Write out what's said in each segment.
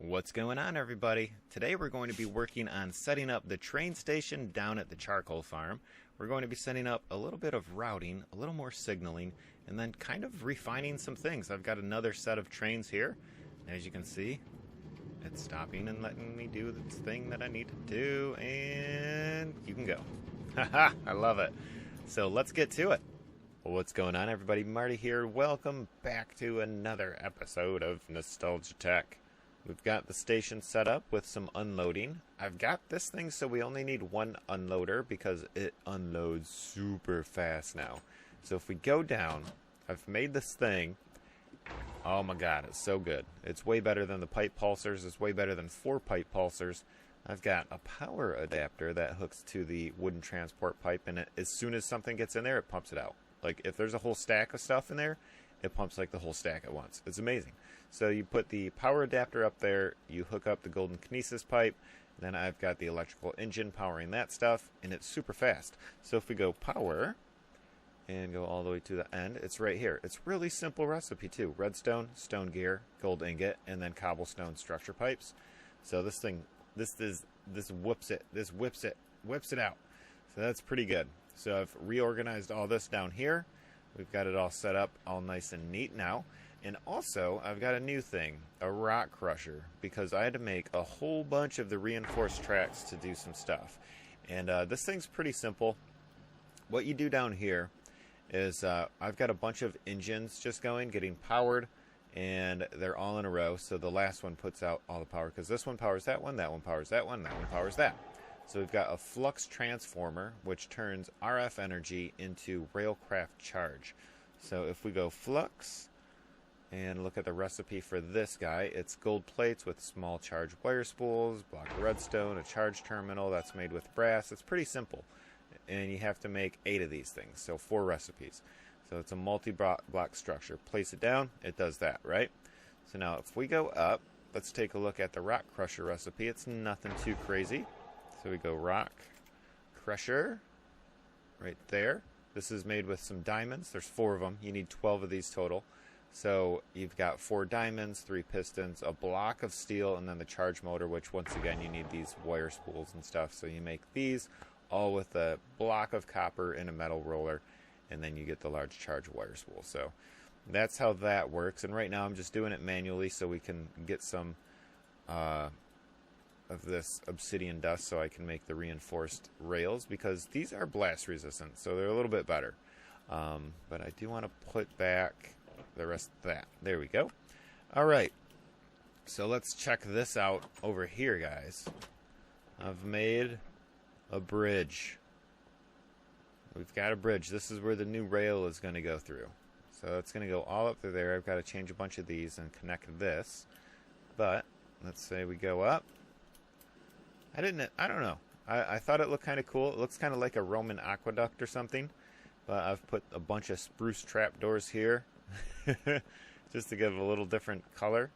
What's going on, everybody? Today we're going to be working on setting up the train station down at the charcoal farm. We're going to be setting up a little bit of routing, a little more signaling, and then kind of refining some things. I've got another set of trains here. As you can see, it's stopping and letting me do this thing that I need to do, and you can go. Haha, I love it. So let's get to it. Well, what's going on, everybody? Marty here. Welcome back to another episode of NostalgiaTech. We've got the station set up with some unloading. I've got this thing so we only need one unloader because it unloads super fast now. So if we go down, I've made this thing. Oh my god, it's so good. It's way better than the pipe pulsers. It's way better than 4 pipe pulsers. I've got a power adapter that hooks to the wooden transport pipe, and as soon as something gets in there, it pumps it out. Like if there's a whole stack of stuff in there, it pumps like the whole stack at once. It's amazing. So you put the power adapter up there, you hook up the golden kinesis pipe, and then I've got the electrical engine powering that stuff, and it's super fast. So if we go power and go all the way to the end, it's right here. It's really simple recipe too. Redstone, stone gear, gold ingot, and then cobblestone structure pipes. So this thing, this whips it out. So that's pretty good. So I've reorganized all this down here. We've got it all set up all nice and neat now. And also, I've got a new thing, a rock crusher, because I had to make a whole bunch of the reinforced tracks to do some stuff. And this thing's pretty simple. What you do down here is I've got a bunch of engines just going, getting powered, and they're all in a row. So the last one puts out all the power, because this one powers that one powers that one, that one powers that. So we've got a flux transformer, which turns RF energy into Railcraft charge. So if we go flux and look at the recipe for this guy, it's gold plates with small charge wire spools, block of redstone, a charge terminal that's made with brass. It's pretty simple. And you have to make 8 of these things, so 4 recipes. So it's a multi-block structure. Place it down, it does that, right? So now if we go up, let's take a look at the rock crusher recipe. It's nothing too crazy. So we go rock crusher right there. This is made with some diamonds. There's 4 of them. You need 12 of these total. So you've got 4 diamonds, 3 pistons, a block of steel, and then the charge motor, which once again you need these wire spools and stuff. So you make these all with a block of copper and a metal roller, and then you get the large charge wire spool. So that's how that works. And right now I'm just doing it manually so we can get some of this obsidian dust so I can make the reinforced rails, because these are blast resistant, so they're a little bit better. But I do want to put back the rest of that. There we go. Alright, so let's check this out over here, guys. I've made a bridge. We've got a bridge. This is where the new rail is going to go through. So it's going to go all up through there. I've got to change a bunch of these and connect this. But let's say we go up. I don't know. I thought it looked kind of cool. It looks kind of like a Roman aqueduct or something. But I've put a bunch of spruce trapdoors here just to give it a little different color.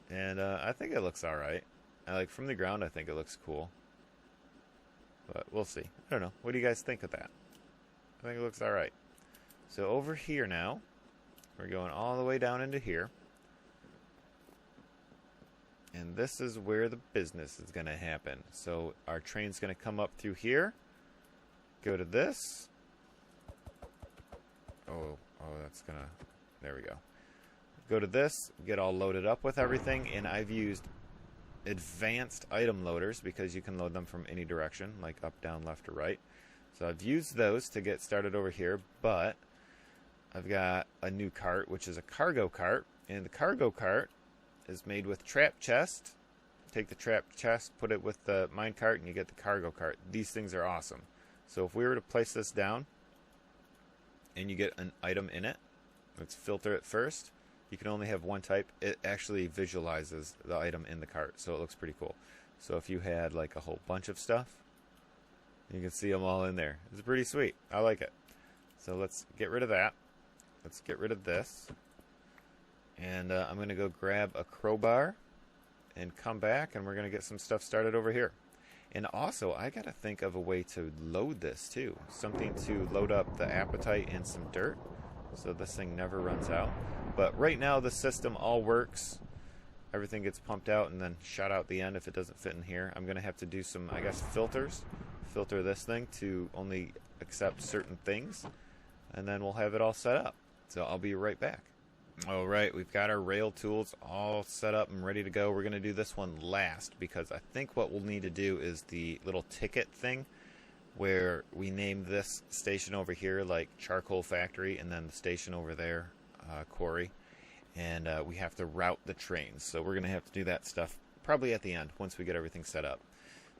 And I think it looks alright. Like from the ground, I think it looks cool. But we'll see. I don't know. What do you guys think of that? I think it looks alright. So over here now, we're going all the way down into here. And this is where the business is going to happen. So our train's going to come up through here. Go to this. Oh, that's going to... There we go. Go to this. Get all loaded up with everything. And I've used advanced item loaders because you can load them from any direction, like up, down, left, or right. So I've used those to get started over here. But I've got a new cart, which is a cargo cart. And the cargo cart is made with trap chest. Take the trap chest, put it with the mine cart, and you get the cargo cart. These things are awesome. So if we were to place this down and you get an item in it, let's filter it first. You can only have one type. It actually visualizes the item in the cart, so it looks pretty cool. So if you had like a whole bunch of stuff, you can see them all in there. It's pretty sweet. I like it. So let's get rid of that. Let's get rid of this. And I'm going to go grab a crowbar and come back, and we're going to get some stuff started over here. And also, I got to think of a way to load this too. Something to load up the apatite and some dirt so this thing never runs out. But right now the system all works everything gets pumped out and then shot out the end if it doesn't fit in here. I'm going to have to do some, I guess, filters. Filter this thing to only accept certain things, and then we'll have it all set up. So I'll be right back. Alright, we've got our rail tools all set up and ready to go. We're going to do this one last because I think what we'll need to do is the little ticket thing where we name this station over here like Charcoal Factory, and then the station over there, Quarry. And we have to route the trains. So we're going to have to do that stuff probably at the end once we get everything set up.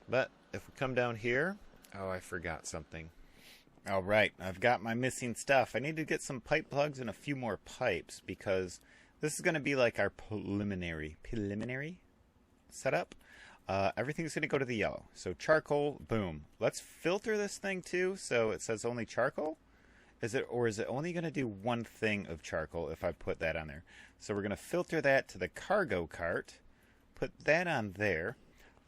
But if we come down here, oh, I forgot something. Alright, I've got my missing stuff. I need to get some pipe plugs and a few more pipes because this is going to be like our preliminary setup. Everything's going to go to the yellow. So charcoal, boom. Let's filter this thing too so it says only charcoal. Is it only going to do one thing of charcoal if I put that on there? So we're going to filter that to the cargo cart. Put that on there.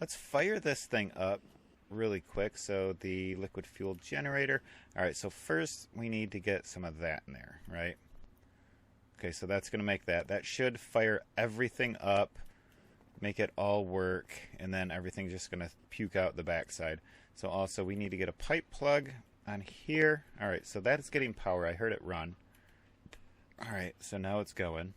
Let's fire this thing up really quick. So the liquid fuel generator. Alright, so first we need to get some of that in there, right? Okay, so that's going to make that. That should fire everything up, make it all work, and then everything's just going to puke out the backside. So also we need to get a pipe plug on here. Alright, so that is getting power. I heard it run. Alright, so now it's going.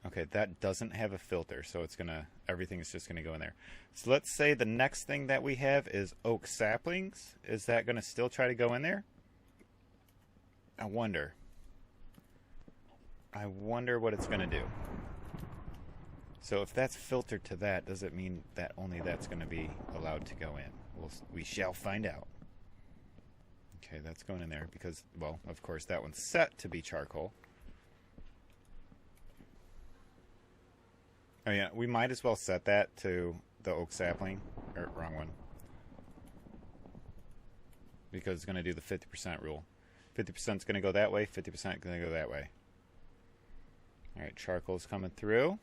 Okay, that doesn't have a filter, so it's gonna, everything's just gonna go in there. So let's say the next thing that we have is oak saplings. Is that gonna still try to go in there? I wonder what it's gonna do. So if that's filtered to that, does it mean that only that's gonna be allowed to go in? We shall find out. Okay, that's going in there because, well, of course that one's set to be charcoal. Oh yeah, we might as well set that to the oak sapling. Or, wrong one. Because it's going to do the 50% rule. 50% is going to go that way, 50% is going to go that way. Alright, charcoal's coming through.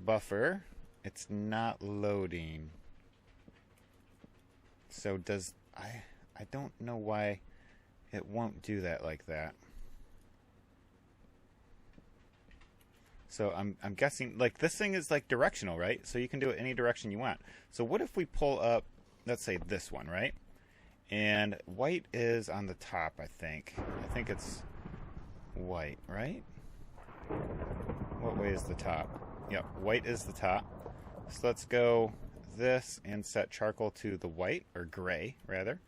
Buffer. It's not loading. So does... I don't know why it won't do that like that. So I'm guessing, like, this thing is like directional, right? So you can do it any direction you want. So what if we pull up, let's say this one, right? And white is on the top, I think. I think it's white, right? What way is the top? Yep, white is the top. So let's go this and set charcoal to the white, or gray, rather.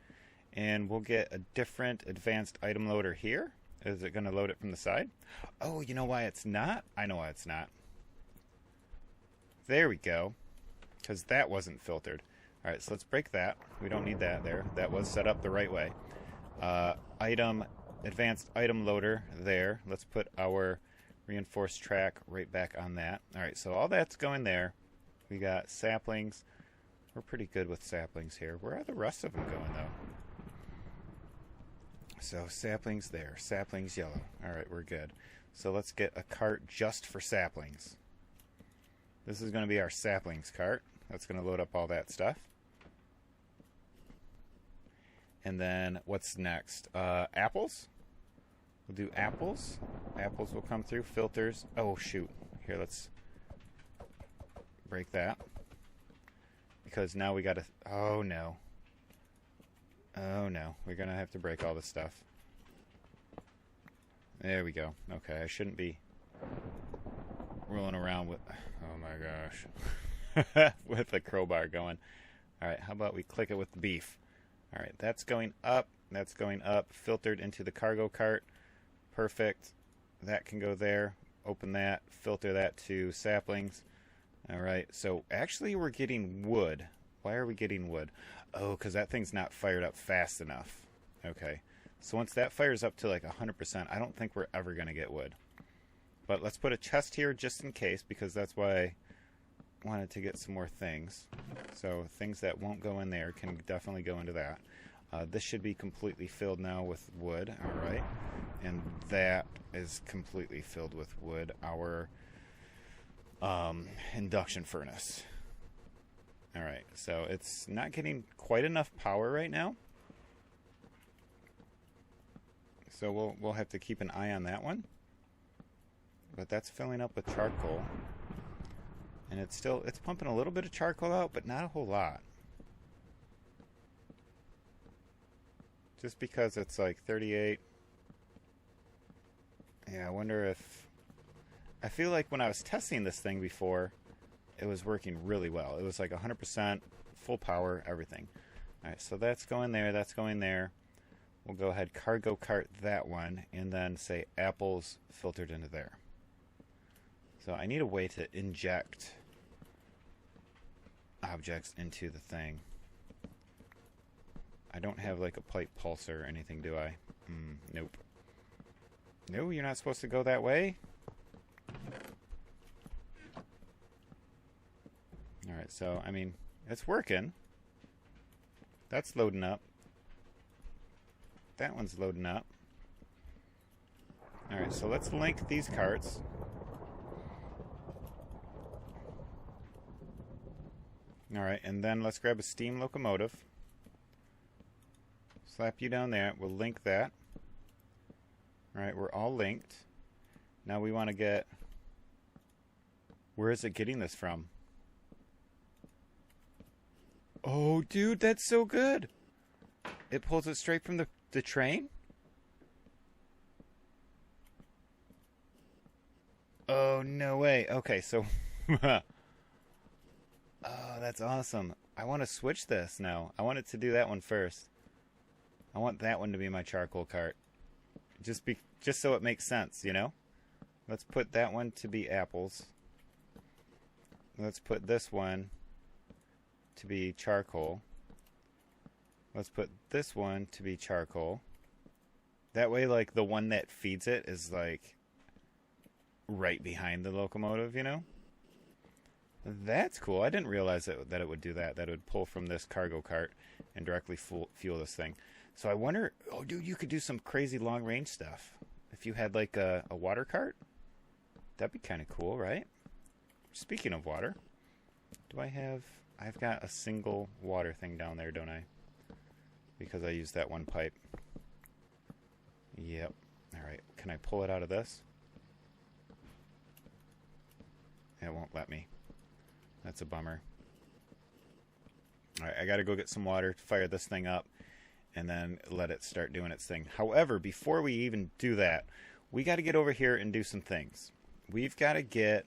And we'll get a different advanced item loader here. Is it going to load it from the side? Oh, you know why it's not? I know why it's not. There we go. Because that wasn't filtered. Alright, so let's break that. We don't need that there. That was set up the right way. Advanced item loader there. Let's put our reinforced track right back on that. Alright, so all that's going there. We got saplings. We're pretty good with saplings here. Where are the rest of them going, though? So saplings there, saplings yellow. Alright, we're good. So let's get a cart just for saplings. This is going to be our saplings cart. That's going to load up all that stuff. And then what's next? Apples? We'll do apples. Apples will come through. Filters. Oh, shoot. Here, let's break that. Because now we got to... Oh, no. Oh no, we're gonna have to break all this stuff. There we go. Okay, I shouldn't be rolling around with... Oh my gosh. With the crowbar going. Alright, how about we click it with the beef? Alright, that's going up. That's going up. Filtered into the cargo cart. Perfect. That can go there. Open that. Filter that to saplings. Alright, so actually we're getting wood. Why are we getting wood? Oh, because that thing's not fired up fast enough. Okay. So once that fires up to like 100%, I don't think we're ever going to get wood. But let's put a chest here just in case, because that's why I wanted to get some more things. So things that won't go in there can definitely go into that. This should be completely filled now with wood. Alright. And that is completely filled with wood. Our induction furnace. Alright, so it's not getting quite enough power right now. So we'll have to keep an eye on that one. but that's filling up with charcoal. And it's pumping a little bit of charcoal out, but not a whole lot. Just because it's like 38. Yeah, I wonder if... I feel like when I was testing this thing before, it was working really well. It was like 100%, full power, everything. Alright, so that's going there, that's going there. We'll go ahead, cargo cart that one, and then say apples filtered into there. So I need a way to inject objects into the thing. I don't have like a pipe pulser or anything, do I? Nope. No, you're not supposed to go that way? Alright, so, I mean, it's working. That's loading up. That one's loading up. Alright, so let's link these carts. Alright, and then let's grab a steam locomotive. Slap you down there. We'll link that. Alright, we're all linked. Now we want to get... Where is it getting this from? Oh, dude, that's so good! It pulls it straight from the train? Oh, no way. Okay, so... Oh, that's awesome. I want to switch this now. I want it to do that one first. I want that one to be my charcoal cart. Just so it makes sense, you know? Let's put that one to be apples. Let's put this one to be charcoal. Let's put this one to be charcoal. That way, like, the one that feeds it is, like, right behind the locomotive, you know? That's cool. I didn't realize that it would do that. That it would pull from this cargo cart and directly fuel this thing. So I wonder... Oh, dude, you could do some crazy long-range stuff. If you had, like, a water cart? That'd be kind of cool, right? Speaking of water, do I have... I've got a single water thing down there, don't I? Because I used that one pipe. Yep. Alright, can I pull it out of this? It won't let me. That's a bummer. Alright, I gotta go get some water to fire this thing up and then let it start doing its thing. However, before we even do that, we gotta get over here and do some things. We've gotta get...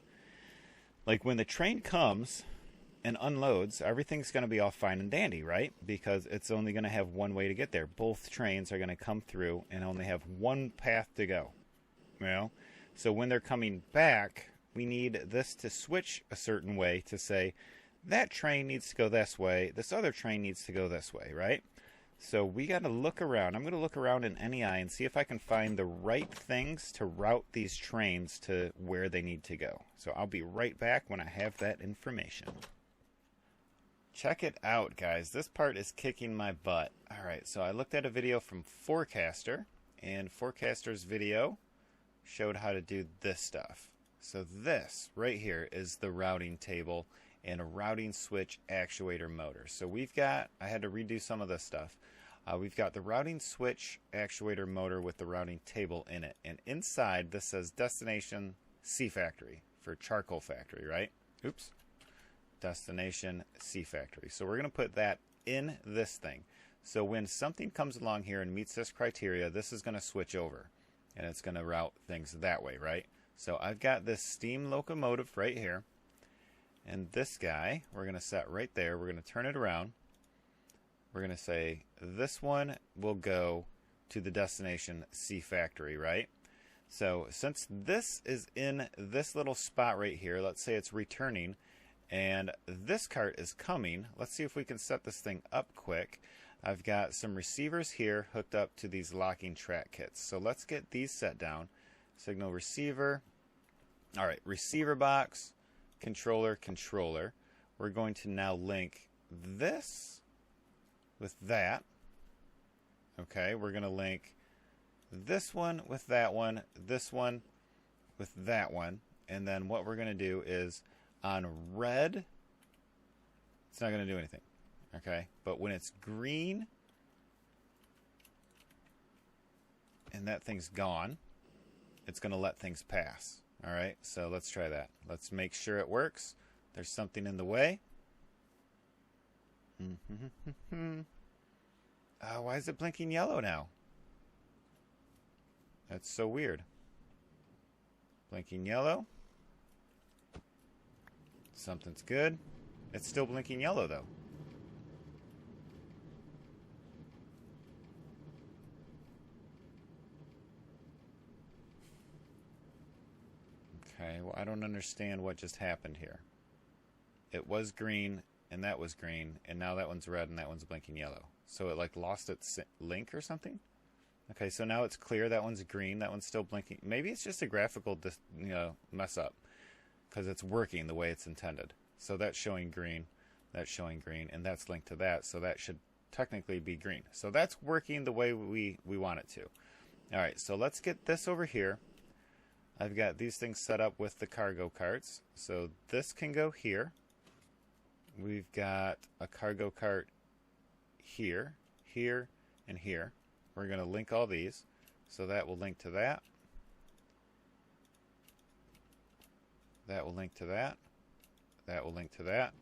Like, when the train comes and unloads, everything's going to be all fine and dandy, right? Because it's only going to have one way to get there. Both trains are going to come through and only have one path to go. You know? So when they're coming back, we need this to switch a certain way to say, that train needs to go this way, this other train needs to go this way, right? So we got to look around. I'm going to look around in NEI and see if I can find the right things to route these trains to where they need to go. So I'll be right back when I have that information. Check it out, guys. This part is kicking my butt. Alright, so I looked at a video from Forecaster, and Forecaster's video showed how to do this stuff. So this right here is the routing table and a routing switch actuator motor. So we've got, I had to redo some of this stuff. We've got the routing switch actuator motor with the routing table in it. And inside this says Destination C Factory for charcoal factory, right? Oops. Destination C Factory. So we're going to put that in this thing. So when something comes along here and meets this criteria, this is going to switch over. And it's going to route things that way, right? So I've got this steam locomotive right here. And this guy, we're going to set right there. We're going to turn it around. We're going to say this one will go to the Destination C Factory, right? So since this is in this little spot right here, let's say it's returning, and this cart is coming. Let's see if we can set this thing up quick. I've got some receivers here hooked up to these locking track kits. So let's get these set down. Signal receiver. All right, receiver box, controller, controller. We're going to now link this with that. Okay, we're going to link this one with that one, this one with that one. And then what we're going to do is on red, it's not going to do anything. Okay, but when it's green and that thing's gone, it's going to let things pass. Alright, so let's try that. Let's make sure it works. There's something in the way. Why is it blinking yellow now? That's so weird. Blinking yellow. Something's good. It's still blinking yellow though. Okay, well, I don't understand what just happened here. It was green, and that was green, and now that one's red, and that one's blinking yellow. So it like lost its link or something? Okay, so now it's clear. That one's green. That one's still blinking. Maybe it's just a graphical mess up, because it's working the way it's intended. So that's showing green, and that's linked to that, so that should technically be green. So that's working the way we want it to. Alright, so let's get this over here. I've got these things set up with the cargo carts. So this can go here. We've got a cargo cart here, here, and here. We're going to link all these. So that will link to that. That will link to that. That will link to that.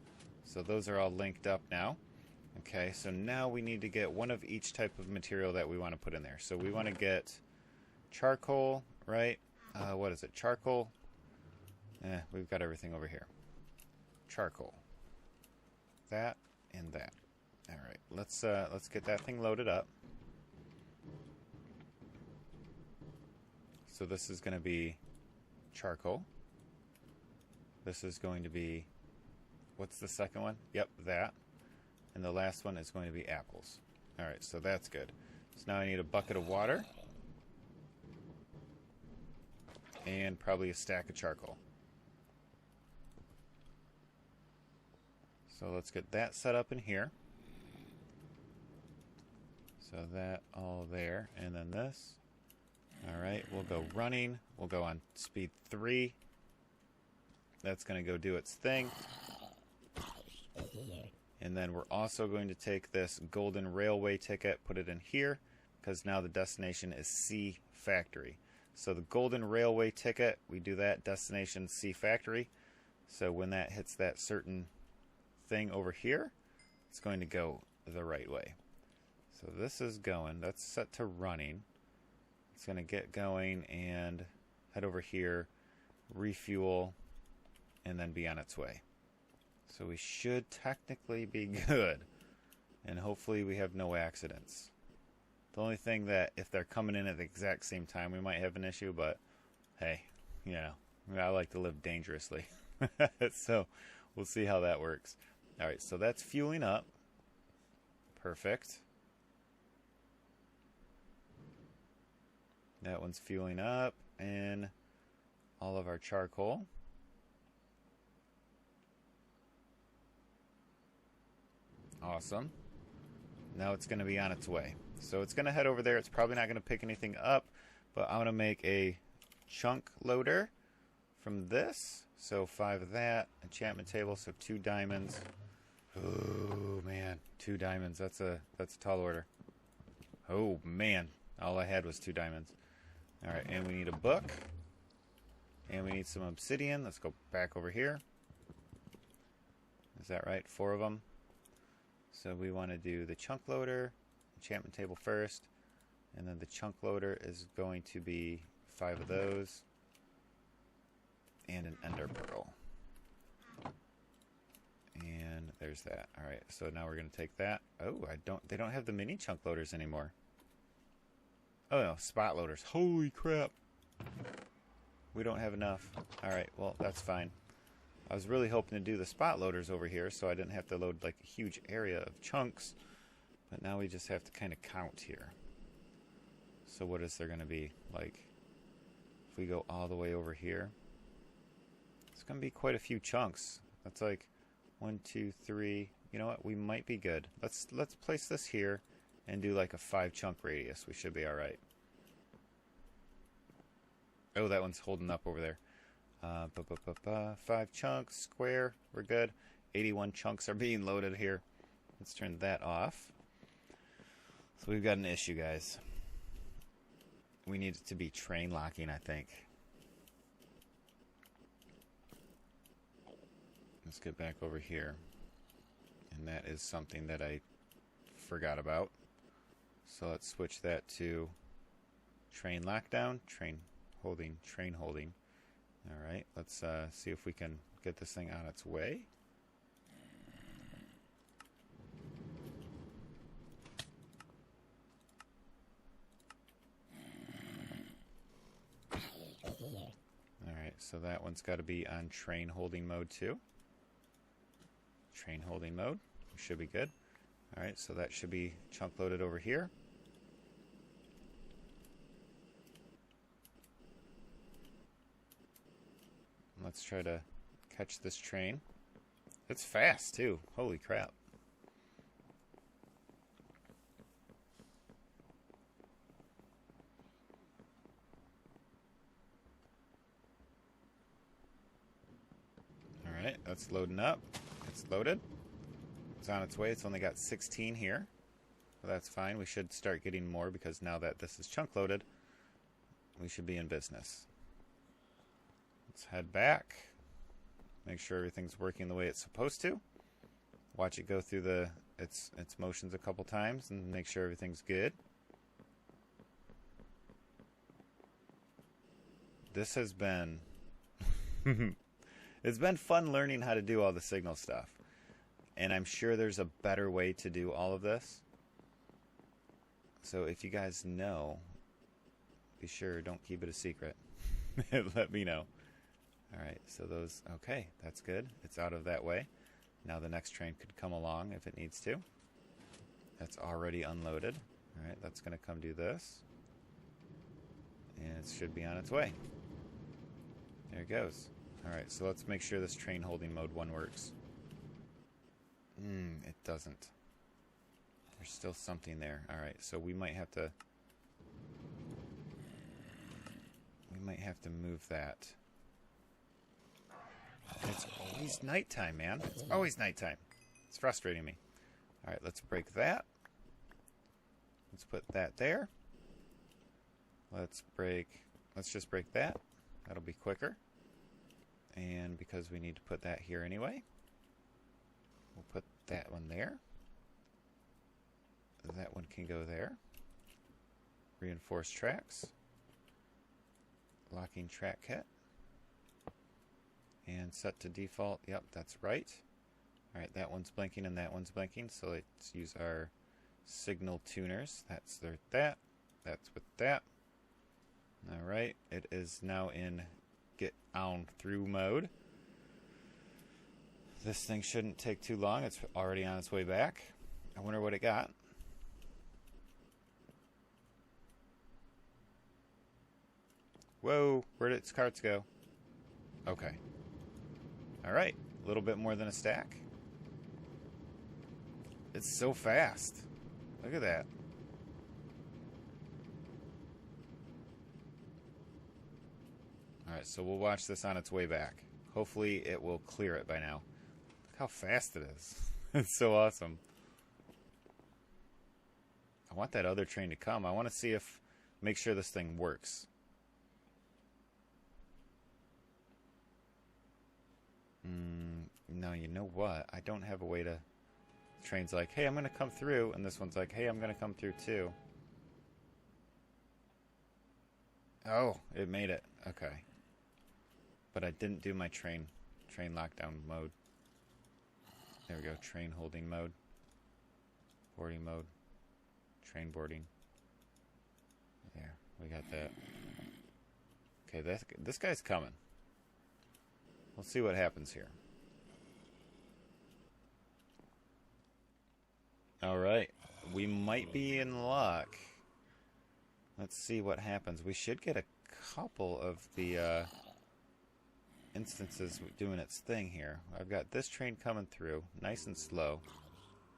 So those are all linked up now. Okay, so now we need to get one of each type of material that we want to put in there. So we want to get charcoal, right? What is it? Charcoal. We've got everything over here. Charcoal. That and that. All right, let's get that thing loaded up. So this is going to be charcoal. This is going to be, what's the second one? Yep, that. And the last one is going to be apples. All right, so that's good. So now I need a bucket of water. And probably a stack of charcoal. So let's get that set up in here. So that all there, and then this. Alright, we'll go running. We'll go on speed 3. That's going to go do its thing. And then we're also going to take this golden railway ticket, put it in here, because now the destination is C Factory. So the golden railway ticket, we do that, destination C Factory. So when that hits that certain thing over here, it's going to go the right way. So this is going, that's set to running. It's going to get going and head over here, refuel, and then be on its way. So we should technically be good. And hopefully we have no accidents. The only thing that if they're coming in at the exact same time, we might have an issue, but hey, you know, I like to live dangerously. So we'll see how that works. Alright, so that's fueling up. Perfect. That one's fueling up, and all of our charcoal. Awesome. Now it's going to be on its way. So it's going to head over there. It's probably not going to pick anything up, but I'm going to make a chunk loader from this. So 5 of that, enchantment table, so 2 diamonds. Oh man, 2 diamonds. That's a tall order. Oh man, all I had was 2 diamonds. All right, and we need a book, and we need some obsidian. Let's go back over here. Is that right? 4 of them. So we want to do the chunk loader, enchantment table first, and then the chunk loader is going to be 5 of those, and an ender pearl. And there's that. All right, so now we're going to take that. Oh, they don't have the mini chunk loaders anymore. Oh no, spot loaders. Holy crap. We don't have enough. All right, well, that's fine. I was really hoping to do the spot loaders over here so I didn't have to load like a huge area of chunks. But now we just have to kind of count here. So what is there going to be? Like, if we go all the way over here, it's going to be quite a few chunks. That's like 1, 2, 3. You know what? We might be good. Let's place this here and do like a 5 chunk radius. We should be all right. Oh, that one's holding up over there. 5 chunks, square, we're good. 81 chunks are being loaded here. Let's turn that off. So we've got an issue, guys. We need it to be train locking, I think. Let's get back over here. And that is something that I forgot about. So let's switch that to train lockdown, train holding. Alright, let's see if we can get this thing on its way. Alright, so that one's got to be on train holding mode too. Train holding mode. Should be good. Alright, so that should be chunk loaded over here. Let's try to catch this train. It's fast too. Holy crap. Alright, that's loading up. It's loaded. It's on its way. It's only got 16 here. So that's fine. We should start getting more because now that this is chunk loaded, we should be in business. Let's head back. Make sure everything's working the way it's supposed to. Watch it go through its motions a couple times and make sure everything's good. This has been it's been fun learning how to do all the signal stuff. And I'm sure there's a better way to do all of this. So if you guys know, be sure, don't keep it a secret. Let me know. Alright, so those, okay, that's good. It's out of that way. Now the next train could come along if it needs to. That's already unloaded. Alright, that's going to come do this. And it should be on its way. There it goes. Alright, so let's make sure this train holding mode 1 works. It doesn't. There's still something there. Alright, so we might have to move that. It's always nighttime, man. It's always nighttime. It's frustrating me. Alright, let's break that. Let's put that there. Let's just break that. That'll be quicker. And because we need to put that here anyway, we'll put that one there. That one can go there. Reinforced tracks. Locking track kit. And set to default. Yep, that's right. Alright, that one's blinking and that one's blinking. So let's use our signal tuners. That's that. That's with that. Alright, it is now in get on through mode. This thing shouldn't take too long. It's already on its way back. I wonder what it got. Whoa, where did its carts go? Okay. Alright, a little bit more than a stack. It's so fast. Look at that. Alright, so we'll watch this on its way back. Hopefully it will clear it by now. Look how fast it is. It's so awesome. I want that other train to come. I want to see if, make sure this thing works. No, you know what? I don't have a way to... The train's like, hey, I'm going to come through. And this one's like, hey, I'm going to come through too. Oh, it made it. Okay. But I didn't do my train lockdown mode. There we go. Train holding mode. Boarding mode. Train boarding. There. We got that. Okay, this guy's coming. We'll see what happens here. Alright. We might be in luck. Let's see what happens. We should get a couple of the instances doing its thing here. I've got this train coming through. Nice and slow.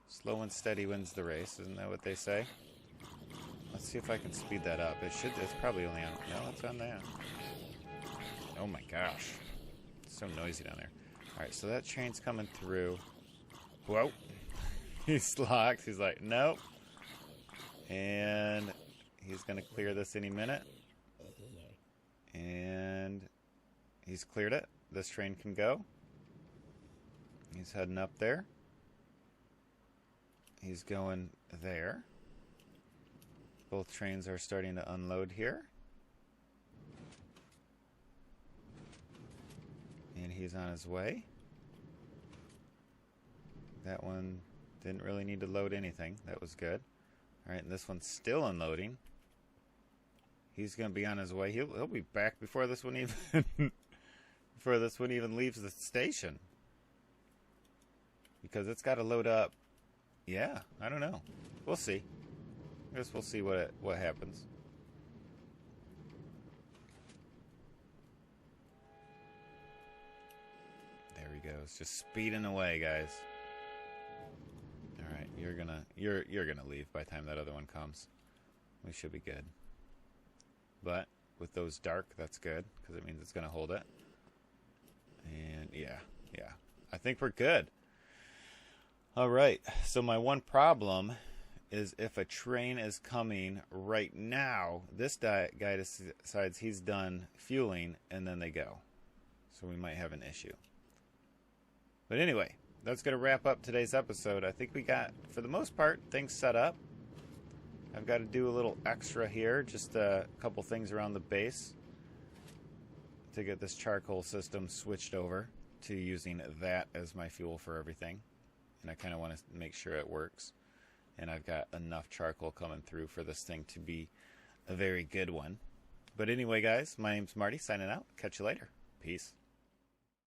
Slow and steady wins the race. Isn't that what they say? Let's see if I can speed that up. It's probably only on... No, it's on that. Oh my gosh. It's so noisy down there. Alright, so that train's coming through. Whoa. He's locked. He's like, nope. And he's going to clear this any minute. And he's cleared it. This train can go. He's heading up there. He's going there. Both trains are starting to unload here. And he's on his way. That one didn't really need to load anything. That was good. Alright, and this one's still unloading. He's going to be on his way. He'll be back before this one even before this one even leaves the station. Because it's got to load up. Yeah, I don't know. We'll see. I guess we'll see what happens. There he goes, just speeding away, guys. All right, you're gonna leave by the time that other one comes. We should be good. But with those dark, that's good because it means it's gonna hold it. And yeah, I think we're good. All right, so my one problem is if a train is coming right now, this guy decides he's done fueling, and then they go. So we might have an issue. But anyway, that's going to wrap up today's episode. I think we got, for the most part, things set up. I've got to do a little extra here, just a couple things around the base to get this charcoal system switched over to using that as my fuel for everything. And I kind of want to make sure it works. And I've got enough charcoal coming through for this thing to be a very good one. But anyway, guys, my name's Marty, signing out. Catch you later. Peace.